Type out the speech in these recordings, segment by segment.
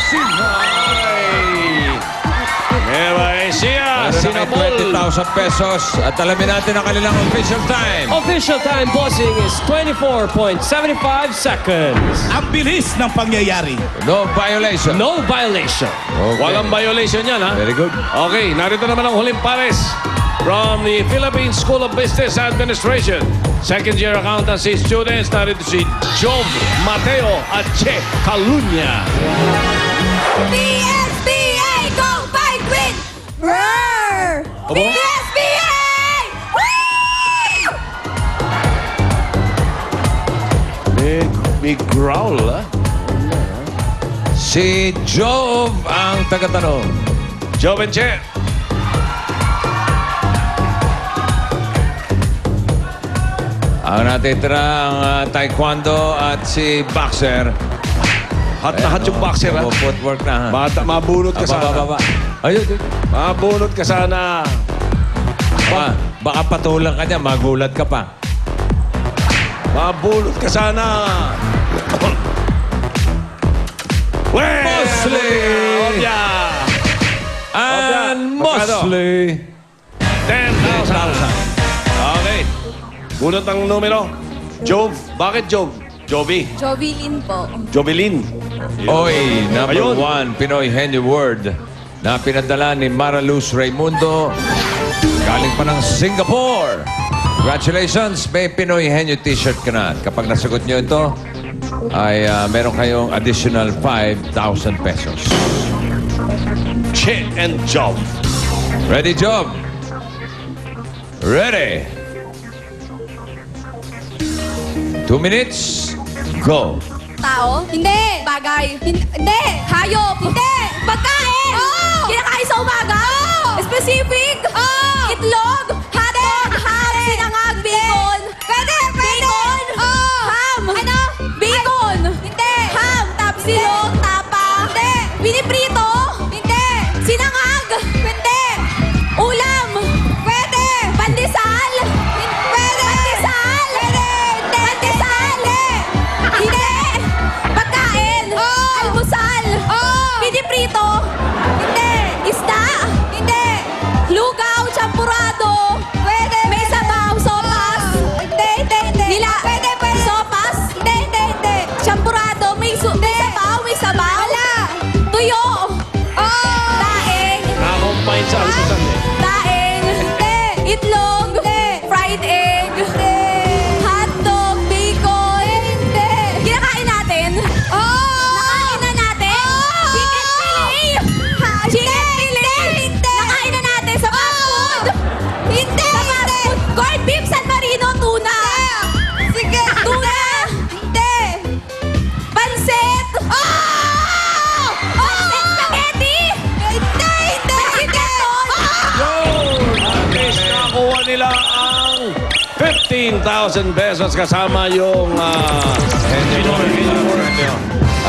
boxing. Nueva Ecija, Sinapol. Sinapol. 20,000 pesos. At alamin natin ang kanilang official time. Official time bossing is 24.75 seconds. Ang bilis ng pangyayari. No violation. No violation. Okay. Walang violation yan, ha? Very good. Okay, narito naman ang huling pares from the Philippine School of Business Administration. Second year accountancy students, narito si Jov Mateo at Che Calunya. PSBA, go fight win! Roar! PSBA! Big growl, ha? Si Jove ang tagatanong. Jov and Che. Ang natitirang taekwondo at si boxer. Hot na hot yung boxer, ha? Footwork na. Bata, mabunot ka sana. Baba. Ayun. Mabunot ka sana. Baka patulang ka niya, magulat ka pa. Mabunot ka sana. Mosley! Yeah! And Magkano? Mosley. 10,000. Okay. Bunot ang numero. Jove. Bakit Jove? Jovi. Jovelyn po. Jovelyn. Oy, number Ayun. 1, Pinoy Henny Word na pinadala ni Maraluz Raimundo galing pa ng Singapore. Congratulations, may Pinoy Henny t-shirt ka na. At kapag nasagot nyo ito, ay meron kayong additional 5,000 pesos. Che and Jove. Ready, Job? Ready? 2 minutes, go. Tao? Hindi. Bagay? Hindi. Hayop? Hindi. Pagkain? Oo. Kinakain sa umaga? Oo. Specific? Oo. Itlog? Hotdog? Ham? Sinangag? Bacon? Pwede. Bacon? Oo. Ham? Ano? Bacon? Hindi. Ham? Tapsilog? Tapa? Hindi. Piniprito? Hindi. Sinangag? Hindi. Ulam? Pwede. Pandesal? Pwede. Pandesal? Pwede. Hindi. Pandesal? Hindi. Pagkain? Almusal? Piniprito? Hindi. Isda? Hindi. Lugaw? Champurado? Pwede. May sabaw? Sopas? Hindi. Nila? Pwede. Sopas? Hindi. Champurado? May sabaw? May sabaw? Wala. Tuyo? Daing? Nakakombine sa almusal, eh. Daing? Hindi. Itlog? Hindi. Fried egg? Hindi. Hotdog? Bacon? Hindi. Kinakain natin? Nakain na natin? Chicken fillet? Chicken fillet? Hindi. Nakain na natin sa fast food? Hindi. Sa fast food? Corned beef San Marino? Tuna? Sige. Tuna? Hindi. Pansit? Pansit spaghetti? Hindi. Spaghetti? At least nakakuha nila ang 15,000 pesos kasama yung Henny Word.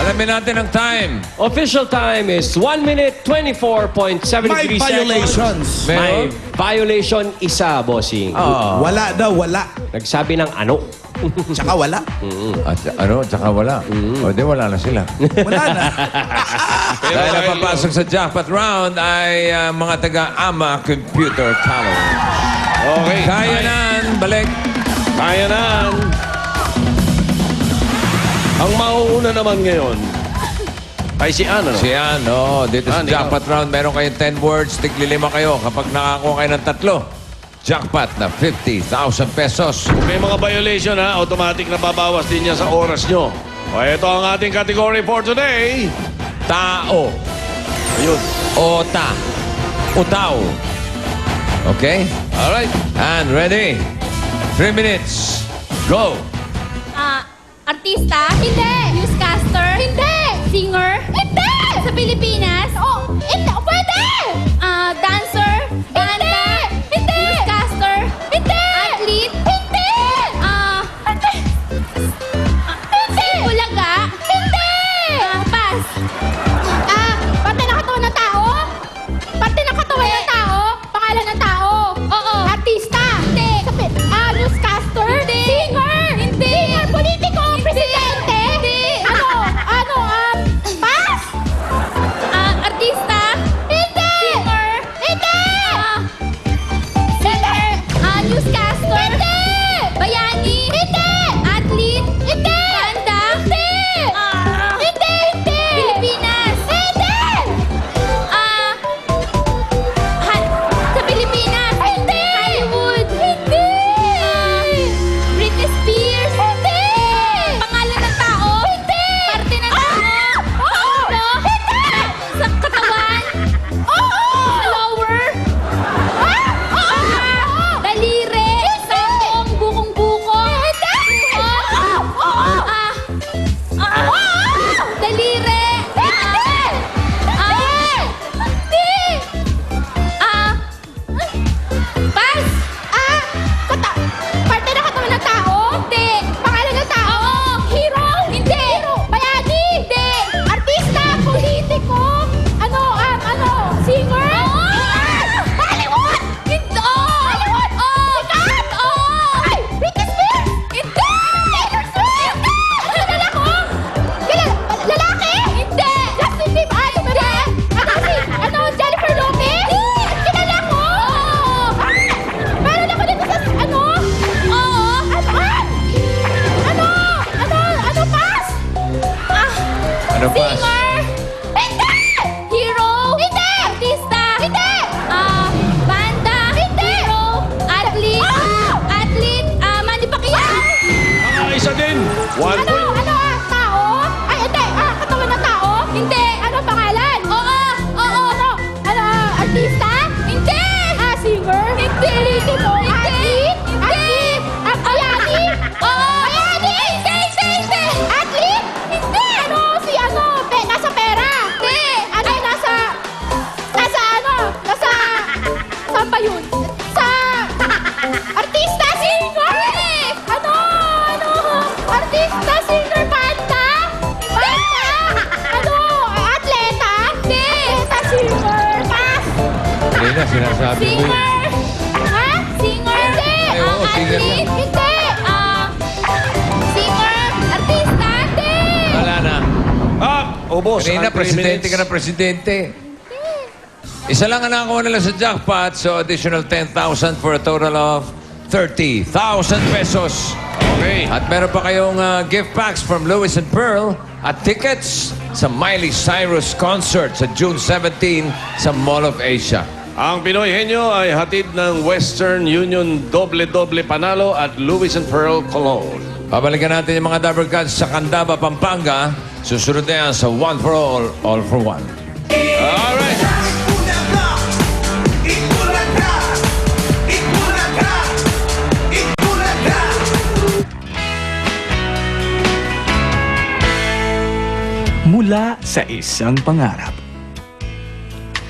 Alamin natin ang time. Official time is 1 minute 24.73 May seconds. violations. May Meron? violation isa, bossing. Wala daw, wala. Nagsabi ng ano? Tsaka wala. At tsaka wala. O di wala na sila. Wala na. Dahil napapasok sa jackpot round ay mga taga-AMA Computer Talent. Okay. Kaya nan, balik. Kaya na. Ang mauuna naman ngayon ay si Ano. Si ano, dito sa Ikaw. jackpot round, meron kayong 10 words, tigli-5 kayo. Kapag nakakuha kayo ng 3, jackpot na 50,000 pesos. Kung may mga violation, ha, automatic na babawas din yan sa oras nyo. O ito ang ating category for today. Tao. Ayun. Ota. Utaw. Okay? Alright. And ready? 3 minutes. Go. Artista? Hindi. Newscaster? Hindi. Singer? Hindi. Sa Pilipinas? Oh, hindi. Pwede. Dancer? Banda? Hindi. Newscaster? Hindi. Athlete? Hindi. Hindi. Bulaga? Hindi. Pass. Parte ng katawan ng tao? Parte ng katawan ng tao? Pangalan ng tao? Oo. Artista? Hindi. Newscaster? Hindi. Singer? Hindi. Politiko? Presidente? Hindi. Pass? sinasabi mo. Singer! Ha? Singer? Hindi! Ay, oo, singer athlete? yan. Hindi! Singer? Artista? Hindi! Wala na. Ubos Kanina, ang 3 presidente minutes. ka na presidente. Isa lang ang nakakuha nila sa jackpot, so additional 10,000 for a total of 30,000 pesos. Okay. At meron pa kayong gift packs from Lewis and Pearl at tickets sa Miley Cyrus concert sa June 17 sa Mall of Asia. Ang Pinoy Henyo ay hatid ng Western Union Doble-Doble Panalo at Lewis and Pearl Cologne. Babalikan natin yung mga Dabber Gods sa Candaba, Pampanga. Susunod na yan sa One for All for One. Alright. Mula sa isang pangarap,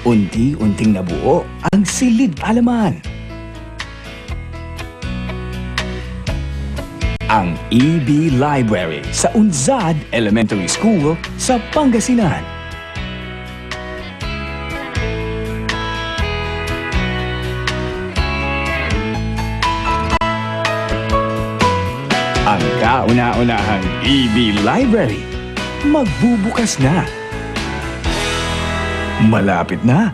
unti-unting nabuo ang silid alaman. Ang EB Library sa Unzad Elementary School sa Pangasinan. Ang kauna-unahang EB Library magbubukas na. Malapit na